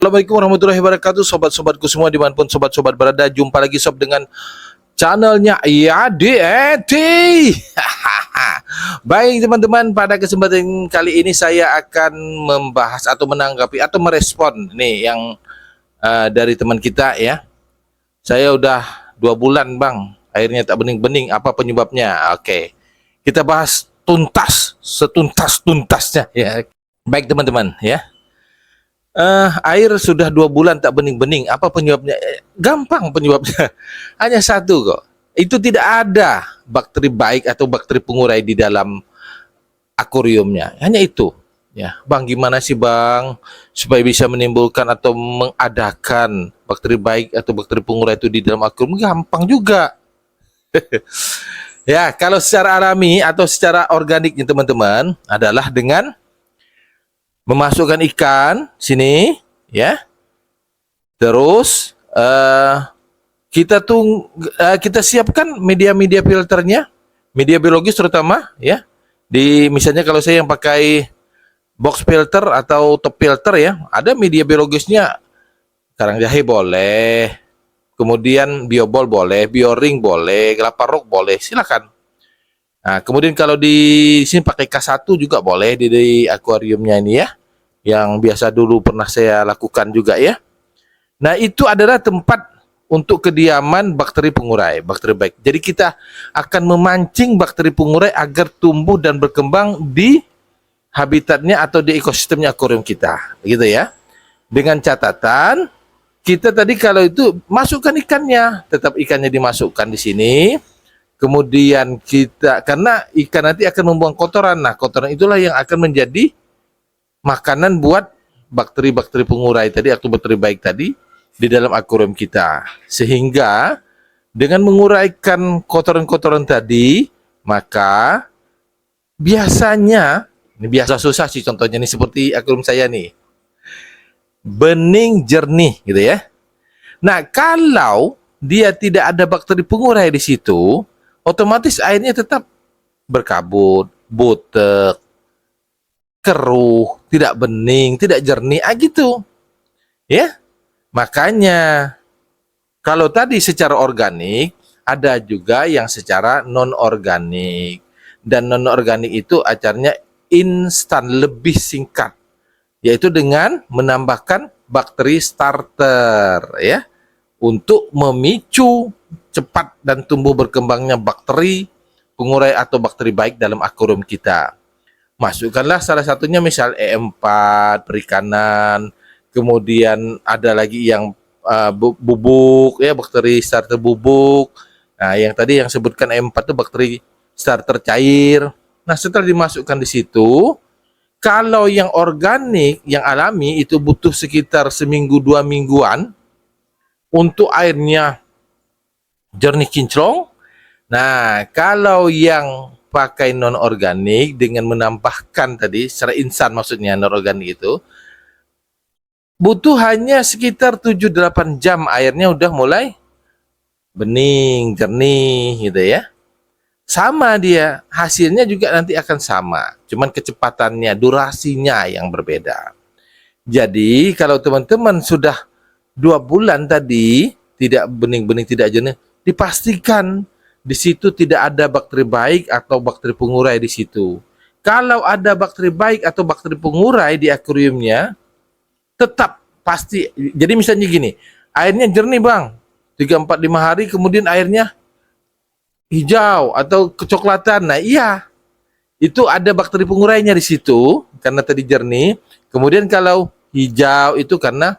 Assalamualaikum warahmatullahi wabarakatuh, sobat-sobatku semua dimanapun sobat-sobat berada. Jumpa lagi sob dengan channelnya YDET. Baik teman-teman, pada kesempatan kali ini saya akan membahas atau menanggapi atau merespon nih yang dari teman kita ya. Saya udah 2 bulan bang, airnya tak bening-bening, apa penyebabnya? Oke, kita bahas tuntas, setuntas-tuntasnya ya. Baik teman-teman ya. Air sudah 2 bulan tak bening-bening. Apa penyebabnya? Gampang penyebabnya. Hanya satu kok. Itu tidak ada bakteri baik atau bakteri pengurai di dalam akuariumnya. Hanya itu. Ya, Bang, gimana sih Bang supaya bisa menimbulkan atau mengadakan bakteri baik atau bakteri pengurai itu di dalam akuarium? Gampang juga. Ya, kalau secara alami atau secara organiknya teman-teman adalah dengan memasukkan ikan sini ya, terus kita siapkan media-media filternya, media biologis terutama ya. Misalnya kalau saya yang pakai box filter atau top filter ya, ada media biologisnya. Karang jahe boleh, kemudian biobol boleh, bioring boleh, kelapa rock boleh, silakan. Nah, kemudian kalau di sini pakai K1 juga boleh di akuariumnya ini ya, yang biasa dulu pernah saya lakukan juga ya. Nah, itu adalah tempat untuk kediaman bakteri pengurai, bakteri baik. Jadi kita akan memancing bakteri pengurai agar tumbuh dan berkembang di habitatnya atau di ekosistemnya akuarium kita, gitu ya. Dengan catatan kita tadi kalau itu masukkan ikannya, tetap ikannya dimasukkan di sini. Kemudian kita, karena ikan nanti akan membuang kotoran. Nah, kotoran itulah yang akan menjadi makanan buat bakteri-bakteri pengurai tadi atau bakteri baik tadi di dalam akuarium kita. Sehingga dengan menguraikan kotoran-kotoran tadi, maka biasanya, ini biasa susah sih contohnya nih seperti akuarium saya nih. Bening jernih gitu ya. Nah, kalau dia tidak ada bakteri pengurai di situ, otomatis airnya tetap berkabut, butek, keruh, tidak bening, tidak jernih, gitu. Ya. Makanya kalau tadi secara organik, ada juga yang secara non-organik. Dan non-organik itu acaranya instan, lebih singkat, yaitu dengan menambahkan bakteri starter ya, untuk memicu cepat dan tumbuh berkembangnya bakteri pengurai atau bakteri baik dalam akuarium kita. Masukkanlah salah satunya misal E4 perikanan, kemudian ada lagi yang bubuk ya, bakteri starter bubuk. Nah, yang tadi yang sebutkan E4 itu bakteri starter cair. Nah, setelah dimasukkan di situ, kalau yang organik, yang alami itu butuh sekitar seminggu 2 mingguan untuk airnya jernih kinclong. Nah, kalau yang pakai non organik dengan menambahkan tadi secara instan, maksudnya non organik itu butuh hanya sekitar 7-8 jam airnya udah mulai bening, jernih gitu ya. Sama dia, hasilnya juga nanti akan sama, cuman kecepatannya, durasinya yang berbeda. Jadi kalau teman-teman sudah 2 bulan tadi tidak bening-bening, tidak jernih, dipastikan di situ tidak ada bakteri baik atau bakteri pengurai di situ. Kalau ada bakteri baik atau bakteri pengurai di akuariumnya, tetap pasti. Jadi misalnya gini, airnya jernih bang, 3-4-5 hari kemudian airnya hijau atau kecoklatan. Nah iya, itu ada bakteri pengurainya di situ karena tadi jernih. Kemudian kalau hijau itu karena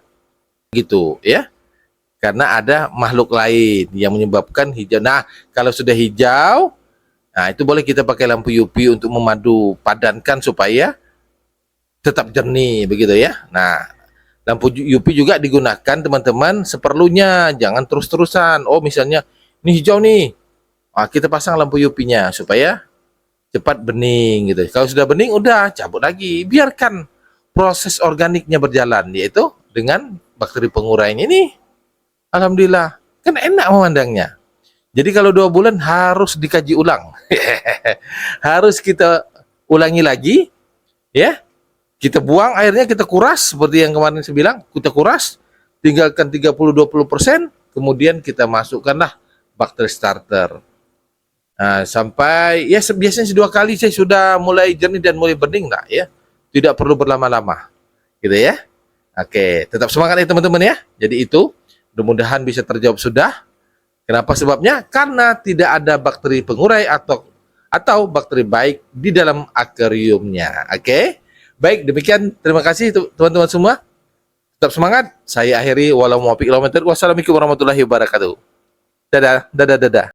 gitu ya, karena ada makhluk lain yang menyebabkan hijau. Nah, kalau sudah hijau, nah itu boleh kita pakai lampu UV untuk memadu padankan supaya tetap jernih begitu ya. Nah, lampu UV juga digunakan teman-teman seperlunya, jangan terus-terusan. Oh, misalnya ini hijau nih, kita pasang lampu UV-nya supaya cepat bening gitu. Kalau sudah bening, udah cabut lagi, biarkan proses organiknya berjalan, yaitu dengan bakteri pengurai ini. Alhamdulillah, kan enak memandangnya. Jadi kalau 2 bulan harus dikaji ulang. Harus kita ulangi lagi ya. Kita buang airnya, kita kuras seperti yang kemarin saya bilang, kita kuras, tinggalkan 30-20%, kemudian kita masukkanlah bakteri starter. Nah, sampai ya biasanya 2 kali saya sudah mulai jernih dan mulai bening lah ya. Tidak perlu berlama-lama. Gitu ya. Oke, tetap semangat ya teman-teman ya. Jadi itu mudah-mudahan bisa terjawab sudah. Kenapa sebabnya? Karena tidak ada bakteri pengurai atau bakteri baik di dalam akuariumnya. Oke. Baik, demikian. Terima kasih teman-teman semua. Tetap semangat. Saya akhiri walau muwaffiq ila aqwamit thoriq. Wassalamualaikum warahmatullahi wabarakatuh. Dadah, dadah, dadah.